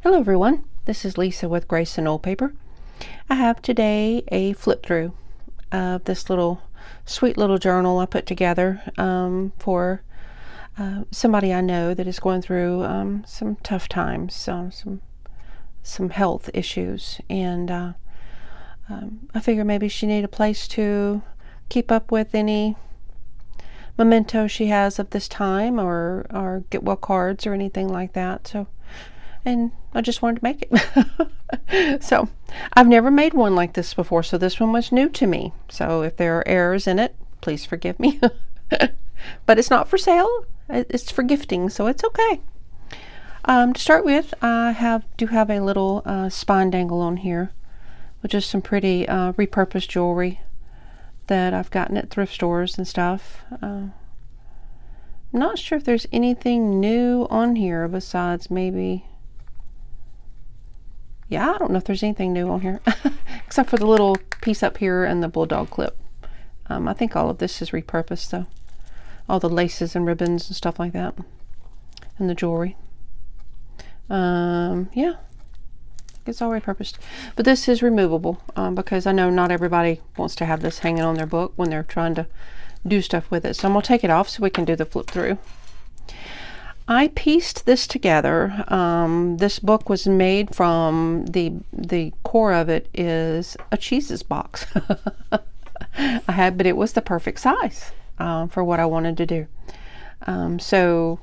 Hello everyone, this is Lisa with Grace and Old Paper. I have today a flip through of this sweet little journal I put together for somebody I know that is going through some tough times, some health issues, and I figure maybe she needed a place to keep up with any memento she has of this time, or get well cards or anything like that. And I just wanted to make it. So I've never made one like this before, so this one was new to me. So if there are errors in it, please forgive me. But it's not for sale. It's for gifting, so it's okay. To start with, I do have a little spine dangle on here, which is some pretty repurposed jewelry that I've gotten at thrift stores and stuff. I'm not sure if there's anything new on here besides maybe... Yeah, I don't know if there's anything new on here except for the little piece up here and the bulldog clip. I think all of this is repurposed though. All the laces and ribbons and stuff like that. And the jewelry. Yeah, it's all repurposed. But this is removable because I know not everybody wants to have this hanging on their book when they're trying to do stuff with it. So I'm going to take it off so we can do the flip through. I pieced this together. This book was made from the core of it is a cheeses box. But it was the perfect size for what I wanted to do. So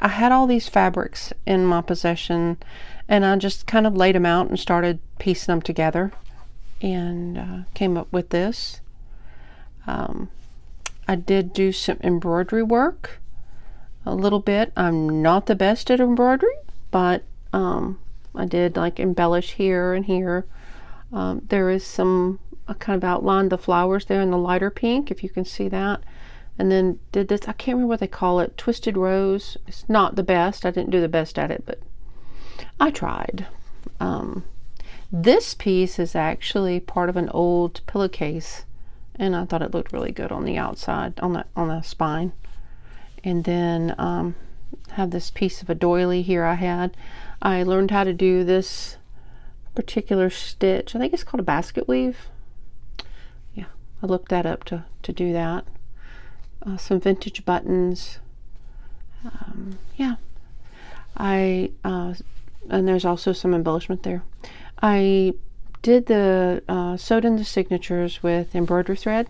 I had all these fabrics in my possession, and I just kind of laid them out and started piecing them together, and came up with this. I did do some embroidery work. A little bit. I'm not the best at embroidery, but I did like embellish here and here. There is some, I kind of outlined the flowers there in the lighter pink, if you can see that. And then did this, I can't remember what they call it, twisted rose. It's not the best. I didn't do the best at it, but I tried. This piece is actually part of an old pillowcase, and I thought it looked really good on the outside, on the spine. And then have this piece of a doily here I learned how to do this particular stitch. I think it's called a basket weave. Yeah, I looked that up to do that. Some vintage buttons. Yeah. And there's also some embellishment there. I did sewed in the signatures with embroidery thread.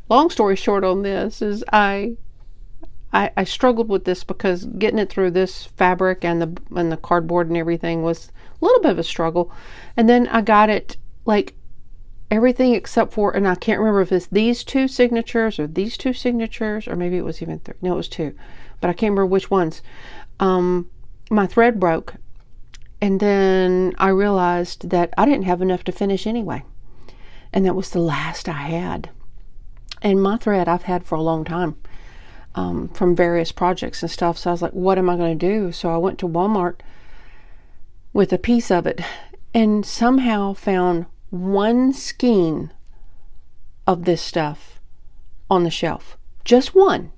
Long story short on this is I struggled with this because getting it through this fabric and the cardboard and everything was a little bit of a struggle. And then I got it like everything except for, and I can't remember if it's these two signatures or these two signatures, or maybe it was even three. No, it was two, but I can't remember which ones. My thread broke, and then I realized that I didn't have enough to finish anyway, and that was the last I had. And my thread I've had for a long time from various projects and stuff. So I was like, what am I going to do? So I went to Walmart with a piece of it and somehow found one skein of this stuff on the shelf. Just one.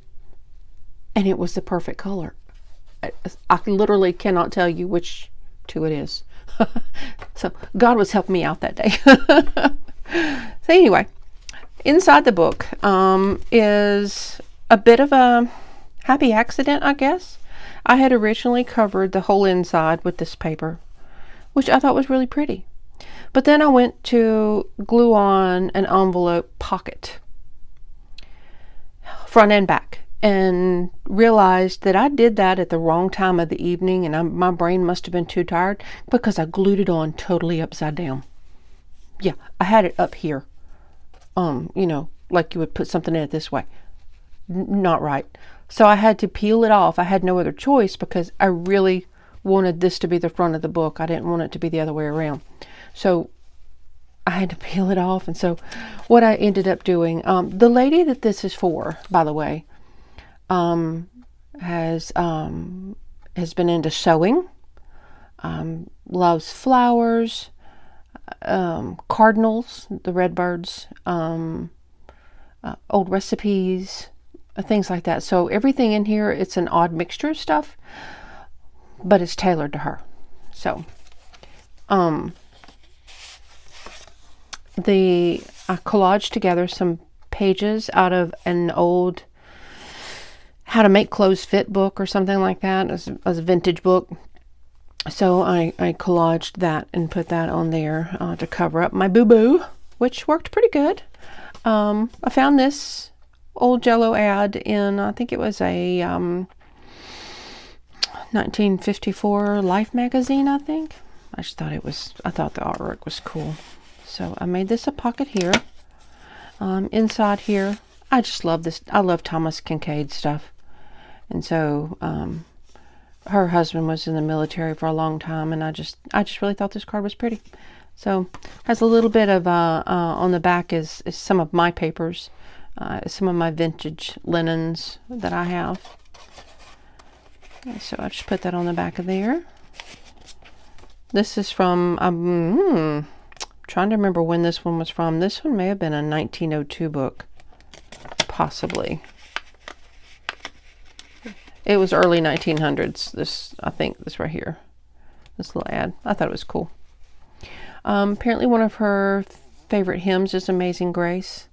And it was the perfect color. I literally cannot tell you which two it is. So God was helping me out that day. So anyway. Inside the book is a bit of a happy accident, I guess. I had originally covered the whole inside with this paper, which I thought was really pretty. But then I went to glue on an envelope pocket, front and back, and realized that I did that at the wrong time of the evening, and my brain must have been too tired because I glued it on totally upside down. Yeah, I had it up here. Like you would put something in it this way. Not right. So I had to peel it off. I had no other choice because I really wanted this to be the front of the book. I didn't want it to be the other way around. So I had to peel it off. And so what I ended up doing, the lady that this is for, by the way, has been into sewing, loves flowers, cardinals, the redbirds, old recipes, things like that. So everything in here, it's an odd mixture of stuff, but it's tailored to her. So, I collaged together some pages out of an old How to Make Clothes Fit book or something like that. It was a vintage book. So I collaged that and put that on there to cover up my boo-boo, which worked pretty good. I found this old Jello ad in, I think it was a 1954 Life magazine, I think. I thought the artwork was cool. So I made this a pocket here. Inside here, I just love this. I love Thomas Kincaid stuff. And so her husband was in the military for a long time, and I just really thought this card was pretty. So has a little bit of on the back is some of my papers, some of my vintage linens that I have. So I just put that on the back of there. This is from trying to remember when this one was from. This one may have been a 1902 book, possibly. It was early 1900s. I think this right here, this little ad. I thought it was cool. Apparently one of her favorite hymns is Amazing Grace,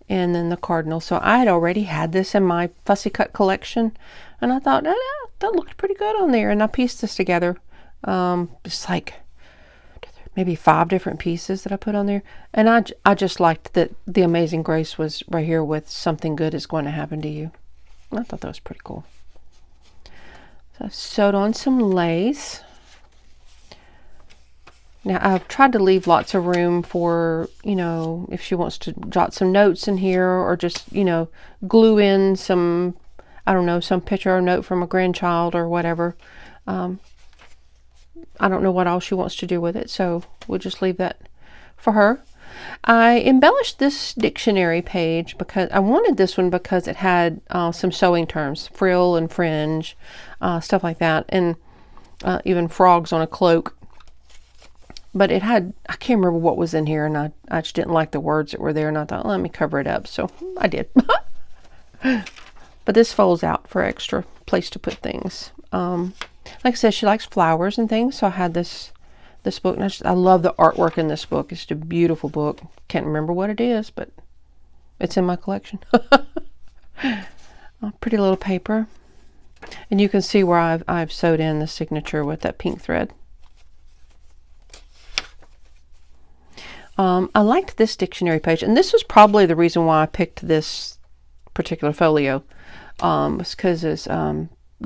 and then the Cardinal. So I had already had this in my Fussy Cut collection, and I thought that looked pretty good on there, and I pieced this together. It's like maybe 5 different pieces that I put on there, and I just liked that the Amazing Grace was right here with something good is going to happen to you. I thought that was pretty cool. So I sewed on some lace. Now I've tried to leave lots of room for, if she wants to jot some notes in here, or just, glue in some, I don't know, some picture or note from a grandchild or whatever. I don't know what else she wants to do with it, so we'll just leave that for her. I embellished this dictionary page because I wanted this one because it had some sewing terms, frill and fringe, stuff like that, and even frogs on a cloak. But it had, I can't remember what was in here, and I just didn't like the words that were there, and I thought, let me cover it up, so I did. But this folds out for extra place to put things. Like I said, she likes flowers and things, so I had this book, and I love the artwork in this book. It's just a beautiful book. Can't remember what it is, but it's in my collection. Pretty little paper, and you can see where I've sewed in the signature with that pink thread. I liked this dictionary page, and this was probably the reason why I picked this particular folio. Was because it's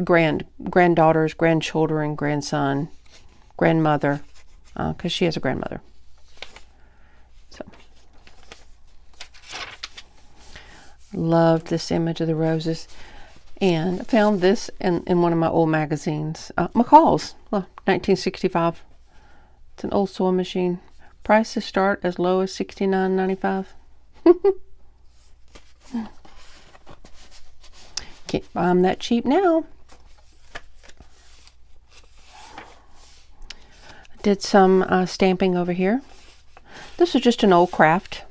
granddaughters, grandchildren, grandson, grandmother, because she has a grandmother. So, loved this image of the roses, and I found this in one of my old magazines, McCall's, 1965. It's an old sewing machine. Prices start as low as $69.95. Can't buy them that cheap now. Did some stamping over here. This was just an old craft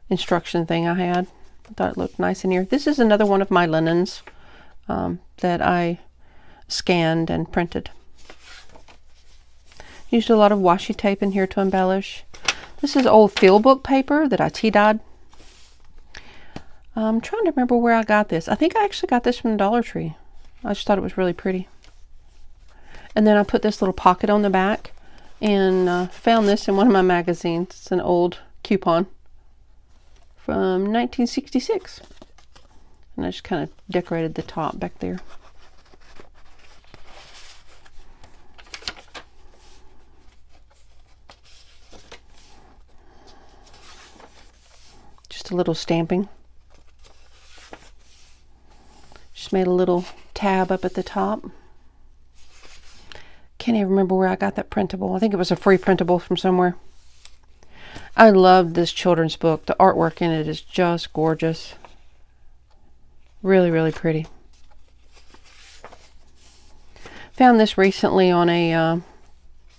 instruction thing I had. I thought it looked nice in here. This is another one of my linens that I scanned and printed. Used a lot of washi tape in here to embellish. This is old field book paper that I tea-dyed. I'm trying to remember where I got this. I think I actually got this from the Dollar Tree. I just thought it was really pretty. And then I put this little pocket on the back, and found this in one of my magazines. It's an old coupon from 1966. And I just kind of decorated the top back there. Just a little stamping. Just made a little tab up at the top. Can't even remember where I got that printable. I think it was a free printable from somewhere. I love this children's book. The artwork in it is just gorgeous. Really, really pretty. Found this recently on a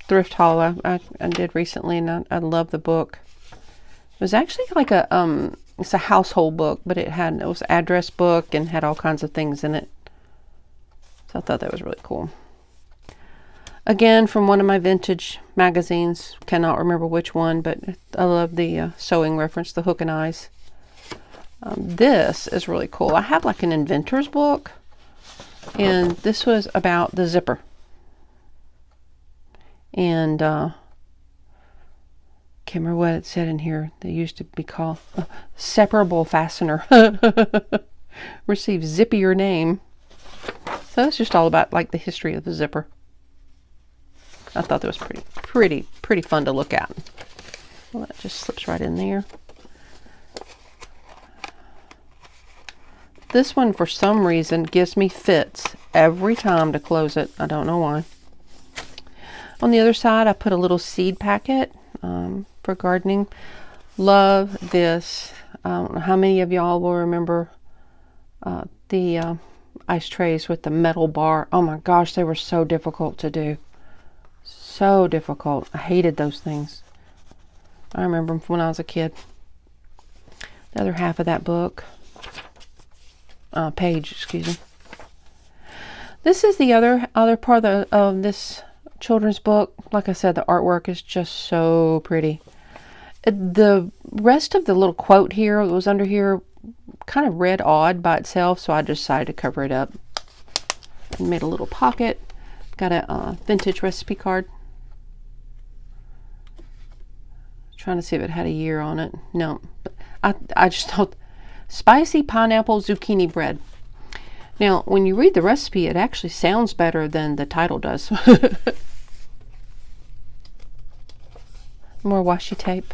thrift haul I did recently, and I love the book. It was actually like it's a household book, but it was an address book and had all kinds of things in it. So I thought that was really cool. Again, from one of my vintage magazines. Cannot remember which one, but I love the sewing reference, the hook and eyes. This is really cool. I have like an inventor's book, and this was about the zipper. And can't remember what it said in here. They used to be called separable fastener. Receive zippier name. So it's just all about like the history of the zipper. I thought that was pretty fun to look at. Well, that just slips right in there. This one, for some reason, gives me fits every time to close it. I don't know why. On the other side, I put a little seed packet for gardening. Love this. I don't know how many of y'all will remember the ice trays with the metal bar. Oh my gosh, they were so difficult to do. So difficult. I hated those things. I remember them from when I was a kid. The other half of that book. Page, excuse me. This is the other part of this children's book. Like I said, the artwork is just so pretty. The rest of the little quote here that was under here kind of read odd by itself, so I decided to cover it up. And made a little pocket. Got a vintage recipe card. Trying to see if it had a year on it. No, but I just thought spicy pineapple zucchini bread. Now, when you read the recipe, it actually sounds better than the title does. More washi tape.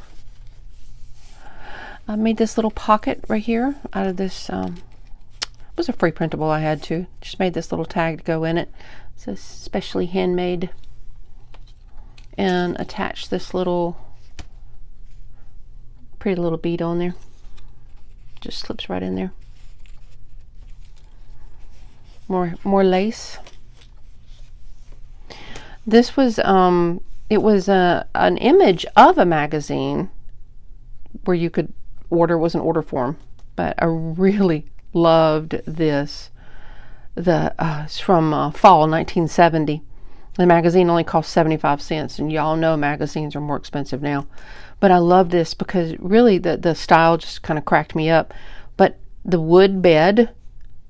I made this little pocket right here out of this. It was a free printable I had to. Just made this little tag to go in it. It's especially handmade. And attached this little pretty little bead on there. Just slips right in there. More lace. This was it was an image of a magazine where you could order. It was an order form, but I really loved this. It's from fall 1970. The magazine only cost 75 cents, and y'all know magazines are more expensive now. But I love this because really the style just kind of cracked me up. But the wood bed,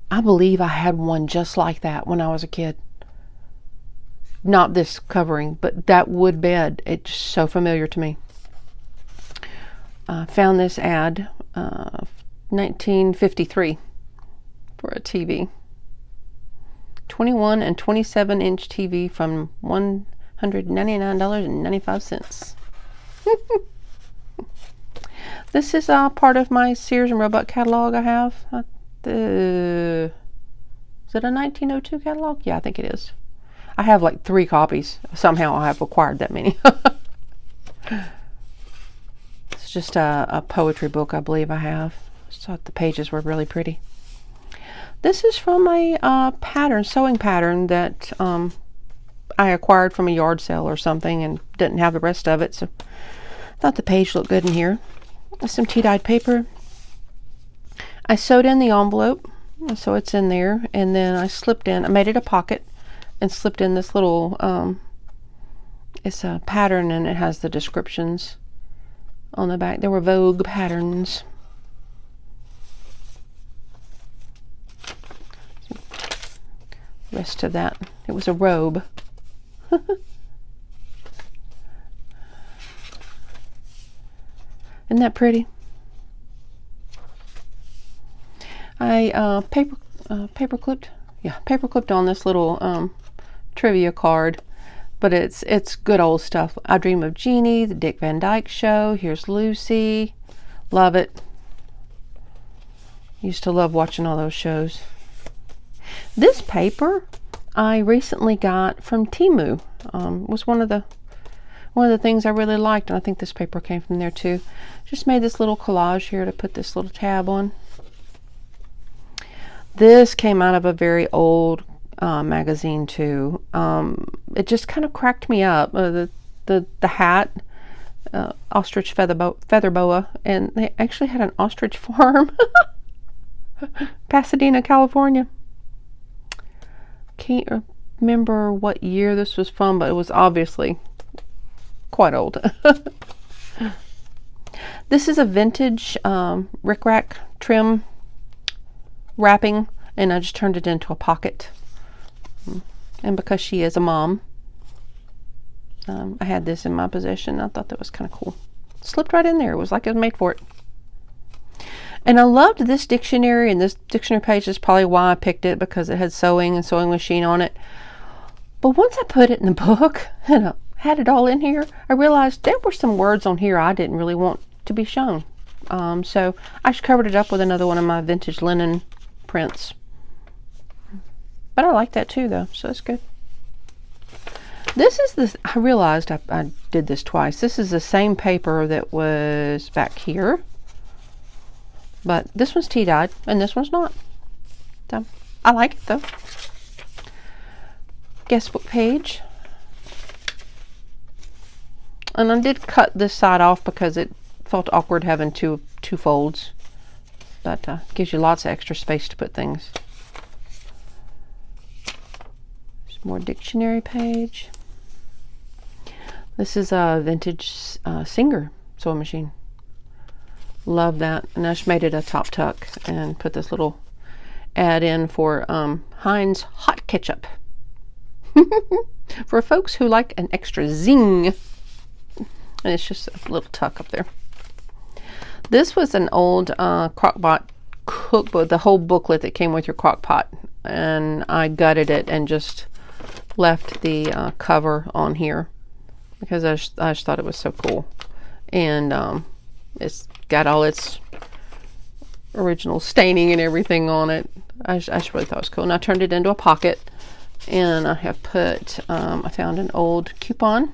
I believe I had one just like that when I was a kid. Not this covering, but that wood bed. It's so familiar to me. Found this ad, 1953, for a TV. 21 and 27 inch TV from $199.95. This is part of my Sears and Roebuck catalog I have. Is it a 1902 catalog? Yeah, I think it is. I have like 3 copies. Somehow I have acquired that many. It's just a poetry book I believe I have. I just thought the pages were really pretty. This is from a sewing pattern that I acquired from a yard sale or something and didn't have the rest of it, so I thought the page looked good in here. Some tea-dyed paper. I sewed in the envelope, so it's in there, and then I made it a pocket and slipped in this little, it's a pattern and it has the descriptions on the back. There were Vogue patterns. Rest of that, it was a robe. Isn't that pretty? I paper clipped on this little trivia card, but it's good old stuff. I Dream of Jeannie, the Dick Van Dyke Show. Here's Lucy. Love it. Used to love watching all those shows. This paper I recently got from Temu. Was one of the things I really liked, and I think this paper came from there too. Just made this little collage here to put this little tab on. This came out of a very old magazine too. It just kind of cracked me up. The hat, ostrich feather boa, and they actually had an ostrich farm. Pasadena, California. remember what year this was from, but it was obviously quite old. This is a vintage rickrack trim wrapping, and I just turned it into a pocket. And because she is a mom, I had this in my possession. I thought that was kind of cool. Slipped right in there. It was like it was made for it. And I loved this dictionary, and this dictionary page is probably why I picked it, because it had sewing and sewing machine on it. But once I put it in the book and I had it all in here, I realized there were some words on here I didn't really want to be shown. So I just covered it up with another one of my vintage linen prints. But I like that too, though, so it's good. This is this, I realized I did this twice. This is the same paper that was back here, but this one's tea-dyed and this one's not. So I like it though. Guest book page. And I did cut this side off because it felt awkward having two folds, but gives you lots of extra space to put things. There's more dictionary page. This is a vintage Singer sewing machine. Love that. And I just made it a top tuck and put this little add in for Heinz hot ketchup. For folks who like an extra zing. And it's just a little tuck up there. This was an old crockpot cookbook, the whole booklet that came with your crockpot. And I gutted it and just left the cover on here, because I just thought it was so cool. And it's got all its original staining and everything on it. I just really thought it was cool. And I turned it into a pocket. And I have put, I found an old coupon.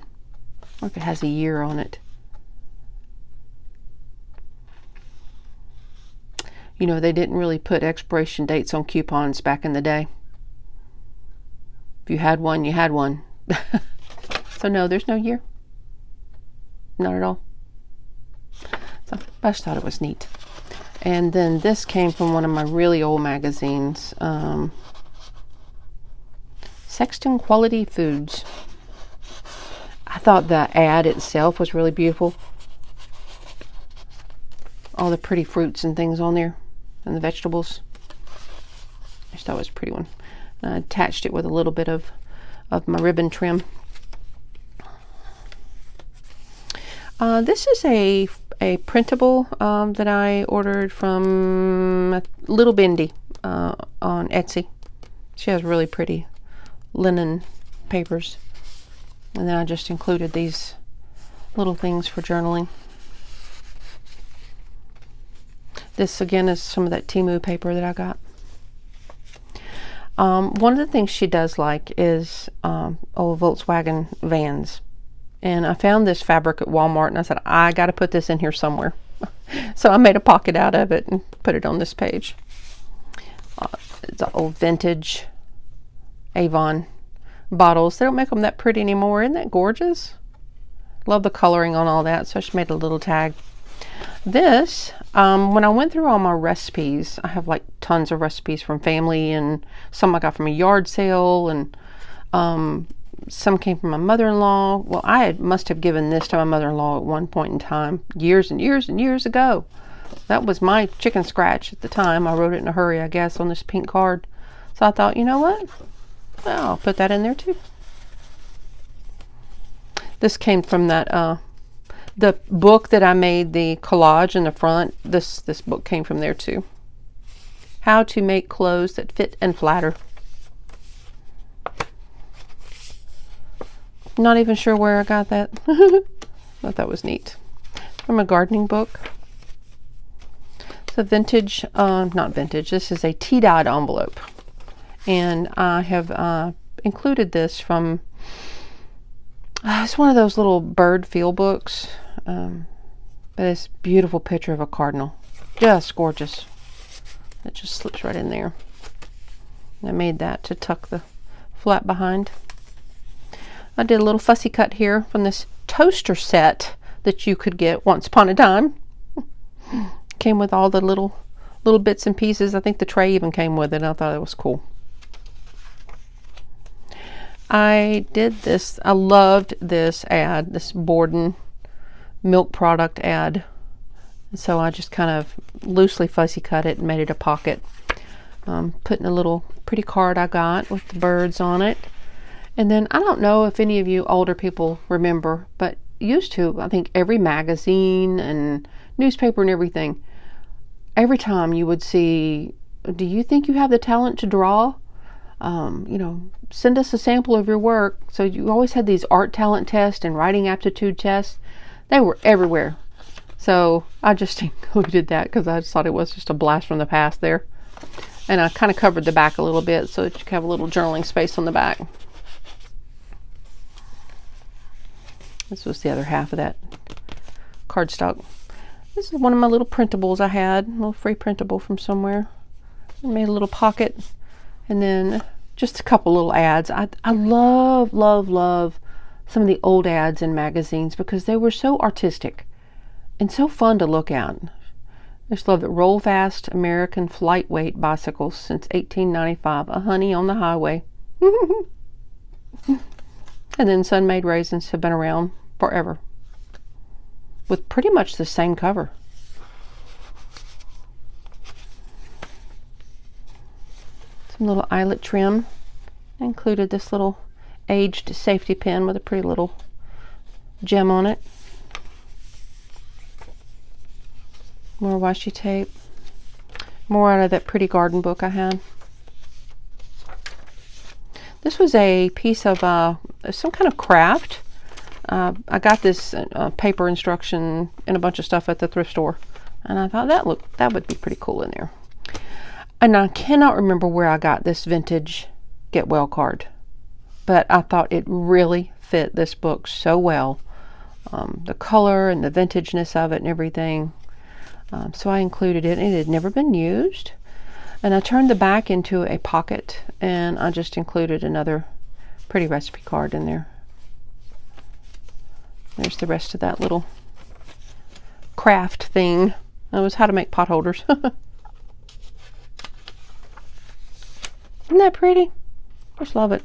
Look, it has a year on it. You know, they didn't really put expiration dates on coupons back in the day. If you had one, you had one. So no, there's no year. Not at all. So I just thought it was neat. And then this came from one of my really old magazines. Sexton Quality Foods. I thought the ad itself was really beautiful. All the pretty fruits and things on there, and the vegetables. I just thought it was a pretty one. And I attached it with a little bit of my ribbon trim. This is a printable that I ordered from Little Bendy on Etsy. She has really pretty linen papers. And then I just included these little things for journaling. This again is some of that Temu paper that I got. One of the things she does like is old Volkswagen vans. And I found this fabric at Walmart and I said, I got to put this in here somewhere. So I made a pocket out of it and put it on this page. It's an old vintage Avon bottles. They don't make them that pretty anymore. Isn't that gorgeous? Love the coloring on all that, so I just made a little tag. This, when I went through all my recipes, I have like tons of recipes from family, and some I got from a yard sale, and some came from my mother-in-law. Well, must have given this to my mother-in-law at one point in time, years and years and years ago. That was my chicken scratch at the time. I wrote it in a hurry, I guess, on this pink card. So I thought, you know what? Well, I'll put that in there too. This came from that the book that I made the collage in the front. This book came from there too. How to make clothes that fit and flatter. Not even sure where I got that. Thought that was neat. From a gardening book. It's a vintage, not vintage. This is a tea-dyed envelope. And I have included this from, it's one of those little bird field books. But it's a beautiful picture of a cardinal. Just gorgeous. It just slips right in there. And I made that to tuck the flap behind. I did a little fussy cut here from this toaster set that you could get once upon a time. Came with all the little bits and pieces. I think the tray even came with it. I thought it was cool. I did this. I loved this ad, this Borden milk product ad. So I just kind of loosely fussy cut it and made it a pocket. Put in a little pretty card I got with the birds on it. And then I don't know if any of you older people remember, but used to, I think every magazine and newspaper and everything, every time you would see, do you think you have the talent to draw? You know, send us a sample of your work. So you always had these art talent tests and writing aptitude tests. They were everywhere. So I just included that because I just thought it was just a blast from the past there. And I kind of covered the back a little bit so that you can have a little journaling space on the back. This was the other half of that cardstock. This is one of my little printables I had, a little free printable from somewhere. I made a little pocket, and then just a couple little ads. I love, love, love some of the old ads in magazines because they were so artistic and so fun to look at. I just love that roll fast American flight weight bicycles since 1895. A honey on the highway. And then Sun-Made raisins have been around forever with pretty much the same cover. Some little eyelet trim. I included this little aged safety pin with a pretty little gem on it. More washi tape. More out of that pretty garden book I had. This was a piece of some kind of craft. I got this paper instruction and a bunch of stuff at the thrift store, and I thought that would be pretty cool in there. And I cannot remember where I got this vintage Get Well card, but I thought it really fit this book so well. The color and the vintageness of it and everything. So I included it. It had never been used. And I turned the back into a pocket, and I just included another pretty recipe card in there. There's the rest of that little craft thing. That was how to make pot holders. Isn't that pretty? Just love it.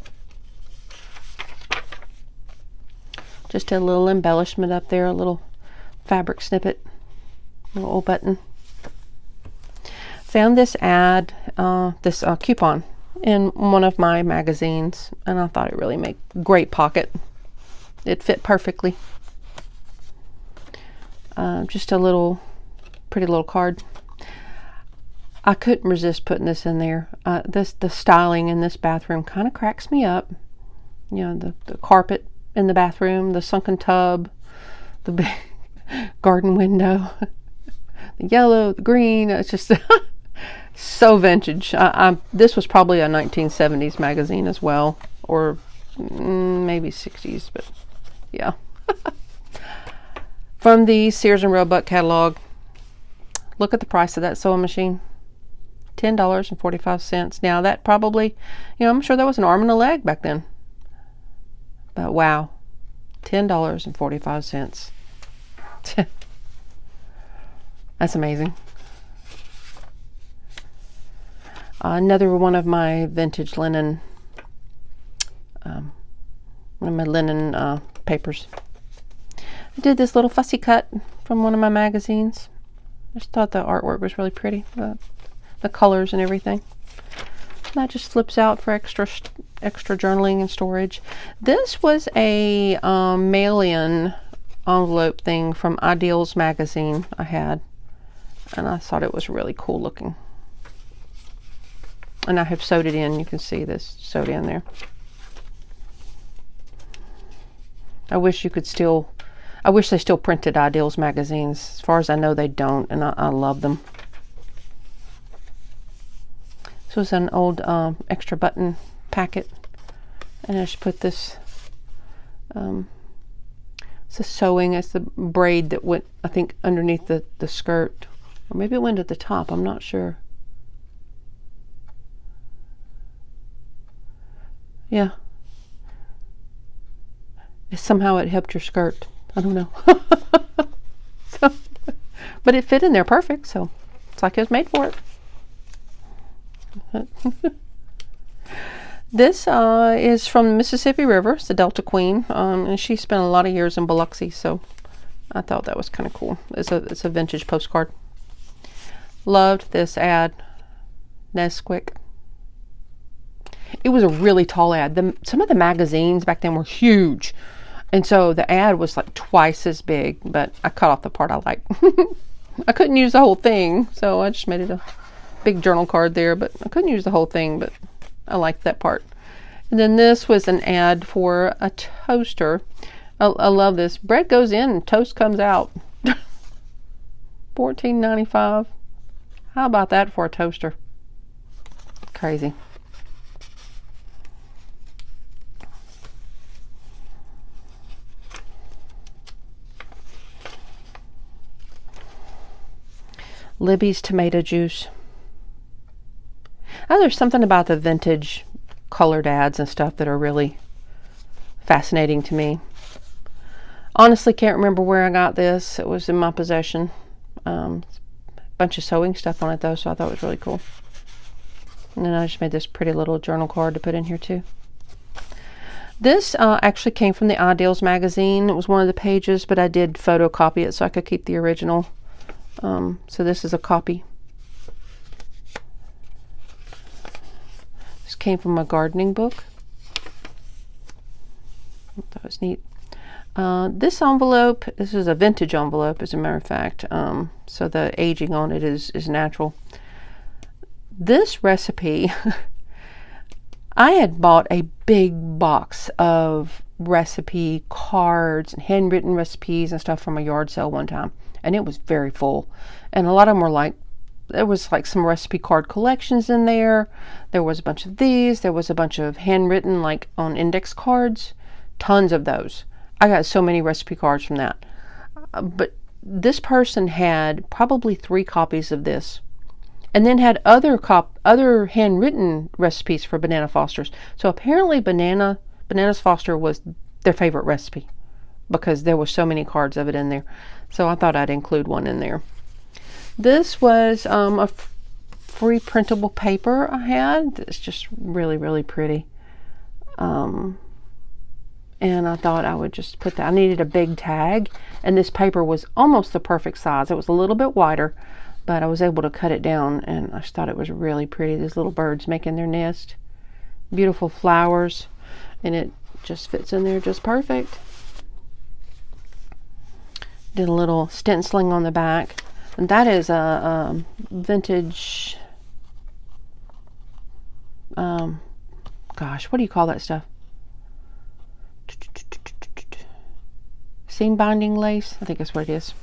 Just a little embellishment up there, a little fabric snippet, little old button. Found this ad, this coupon in one of my magazines, and I thought it really made a great pocket. It fit perfectly. Just a little pretty little card. I couldn't resist putting this in there. The styling in this bathroom kind of cracks me up. You know, the carpet in the bathroom, the sunken tub, the big garden window, the yellow, the green. It's just so vintage. This was probably a 1970s magazine as well, or maybe 60s, but yeah. From the Sears and Roebuck catalog. Look at the price of that sewing machine. $10.45. Now that probably, I'm sure that was an arm and a leg back then. But wow, $10.45. That's amazing. Another one of my vintage linen, one of my linen papers. I did this little fussy cut from one of my magazines. I just thought the artwork was really pretty, the colors and everything. And that just flips out for extra journaling and storage. This was a mail-in envelope thing from Ideals magazine I had, and I thought it was really cool looking. And I have sewed it in. You can see this sewed in there. I wish they still printed Ideals magazines. As far as I know, they don't, and I love them. This was an old extra button packet, and I just put this. It's a sewing. It's the braid that went, I think, underneath the skirt, or maybe it went at the top. I'm not sure. Yeah. Somehow it helped your skirt. I don't know. But it fit in there perfect, so it's like it was made for it. This is from the Mississippi River. It's the Delta Queen, and she spent a lot of years in Biloxi, so I thought that was kind of cool. It's a vintage postcard. Loved this ad. Nesquik. It was a really tall ad. Some of the magazines back then were huge, and so the ad was like twice as big, but I cut off the part I liked. I couldn't use the whole thing, so I just made it a big journal card there, but I couldn't use the whole thing, but I liked that part. And then this was an ad for a toaster. I love this. Bread goes in, toast comes out. $14.95. How about that for a toaster? Crazy. Libby's tomato juice. Oh, there's something about the vintage colored ads and stuff that are really fascinating to me. Honestly, can't remember where I got this. It was in my possession. A bunch of sewing stuff on it though, so I thought it was really cool. And then I just made this pretty little journal card to put in here too. This actually came from the Ideals magazine. It was one of the pages, but I did photocopy it so I could keep the original. So this is a copy. This came from a gardening book. That was neat. This envelope, this is a vintage envelope as a matter of fact, so the aging on it is natural. This recipe, I had bought a big box of recipe cards and handwritten recipes and stuff from a yard sale one time, and it was very full, and a lot of them were like, there was like some recipe card collections in there. There was a bunch of these. There was a bunch of handwritten like on index cards, tons of those. I got so many recipe cards from that. But this person had probably 3 copies of this, and then had other handwritten recipes for Banana Fosters. So apparently Bananas Foster was their favorite recipe because there were so many cards of it in there. So I thought I'd include one in there. This was a free printable paper I had. It's just really, really pretty. And I thought I would just put that. I needed a big tag, and this paper was almost the perfect size. It was a little bit wider, but I was able to cut it down, and I just thought it was really pretty. These little birds making their nest. Beautiful flowers, and it just fits in there just perfect. Did a little stenciling on the back. And that is a vintage, gosh, what do you call that stuff? Seam binding lace, I think that's what it is.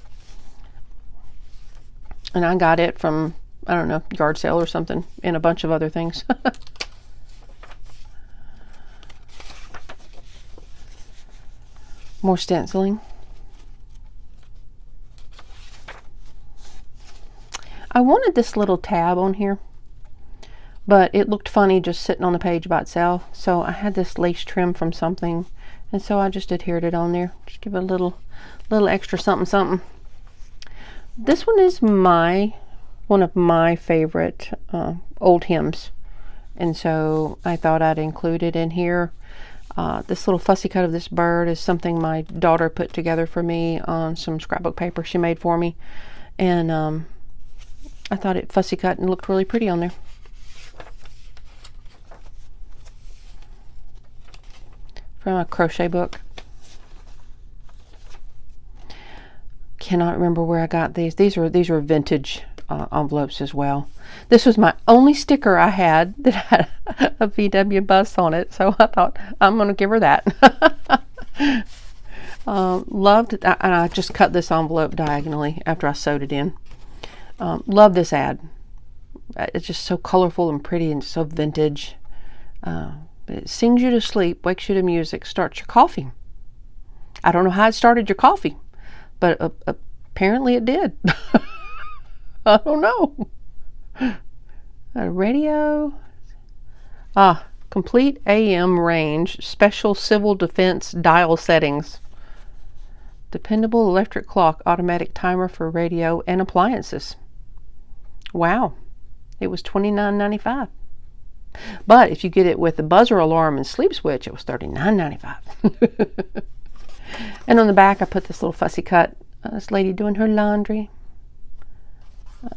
And I got it from, I don't know, yard sale or something, and a bunch of other things. More stenciling. I wanted this little tab on here, but it looked funny just sitting on the page by itself. So I had this lace trim from something, and so I just adhered it on there. Just give it a little extra something something. This one is one of my favorite old hymns, and so I thought I'd include it in here. This little fussy cut of this bird is something my daughter put together for me on some scrapbook paper she made for me, and I thought it fussy cut and looked really pretty on there. From a crochet book. Cannot remember where I got these. These are vintage envelopes as well. This was my only sticker I had that had a VW bus on it, so I thought I'm going to give her that. Loved it, and I just cut this envelope diagonally after I sewed it in. Love this ad. It's just so colorful and pretty and so vintage. It sings you to sleep, wakes you to music, starts your coffee. I don't know how it started your coffee, but apparently it did. I don't know. A radio. Complete AM range, special civil defense dial settings. Dependable electric clock, automatic timer for radio and appliances. Wow. It was $29.95. But if you get it with the buzzer alarm and sleep switch, it was $39.95. And on the back, I put this little fussy cut. This lady doing her laundry.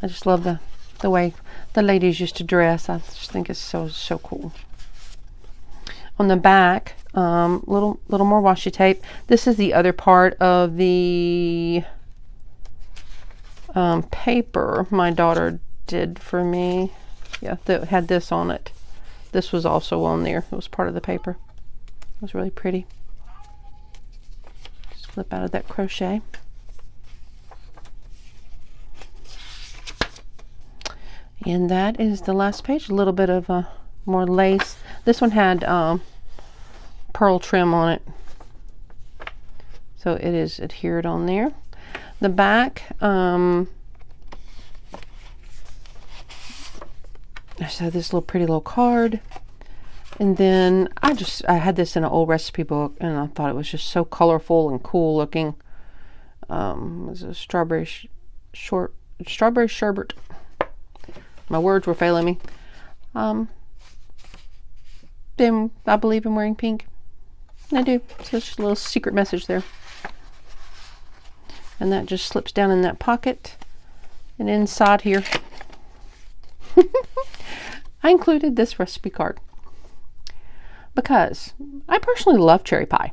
I just love the way the ladies used to dress. I just think it's so cool. On the back, little more washi tape. This is the other part of the paper my daughter did for me. Yeah, that had this on it. This was also on there. It was part of the paper. It was really pretty. Just flip out of that crochet. And that is the last page. A little bit of more lace. This one had pearl trim on it, so it is adhered on there. The back, so this little pretty little card, and then I had this in an old recipe book, and I thought it was just so colorful and cool looking. It was a strawberry sherbet. My words were failing me. Then I believe in wearing pink. I do. So it's just a little secret message there. And that just slips down in that pocket. And inside here, I included this recipe card because I personally love cherry pie.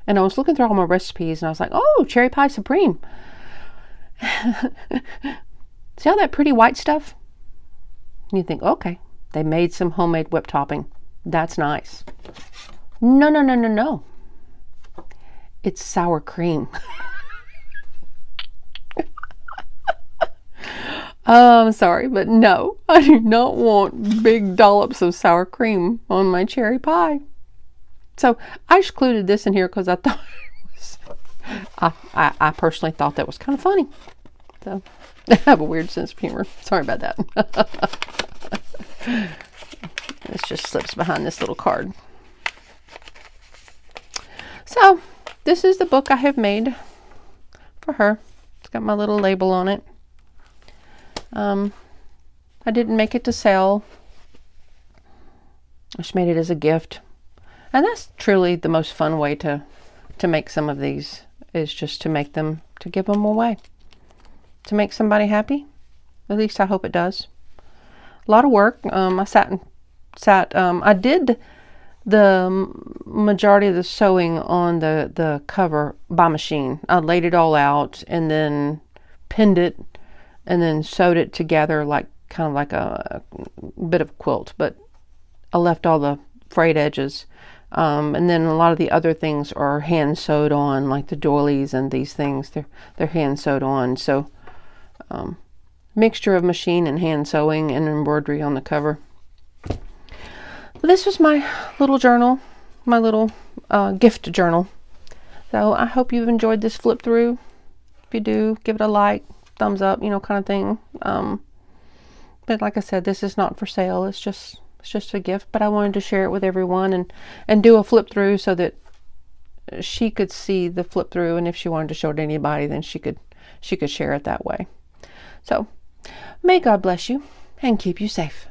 And I was looking through all my recipes and I was like, oh, cherry pie supreme. See all that pretty white stuff? And you think, okay, they made some homemade whipped topping. That's nice. No. It's sour cream. I'm sorry, but no, I do not want big dollops of sour cream on my cherry pie. So I just included this in here because I thought it was, I personally thought that was kind of funny. So I have a weird sense of humor. Sorry about that. This just slips behind this little card. So this is the book I have made for her. It's got my little label on it. I didn't make it to sell. I just made it as a gift. And that's truly the most fun way to make some of these, is just to make them, to give them away. To make somebody happy. At least I hope it does. A lot of work. I did the majority of the sewing on the cover by machine. I laid it all out and then pinned it and then sewed it together like kind of like a bit of a quilt, but I left all the frayed edges. And then a lot of the other things are hand sewed on, like the doilies and these things. They're hand sewed on. So mixture of machine and hand sewing and embroidery on the cover. But this was my little journal, my little gift journal. So I hope you've enjoyed this flip through. If you do, give it a like, thumbs up, kind of thing. But like I said, this is not for sale. It's just a gift. But I wanted to share it with everyone and do a flip through so that she could see the flip through. And if she wanted to show it to anybody, then she could share it that way. So may God bless you and keep you safe.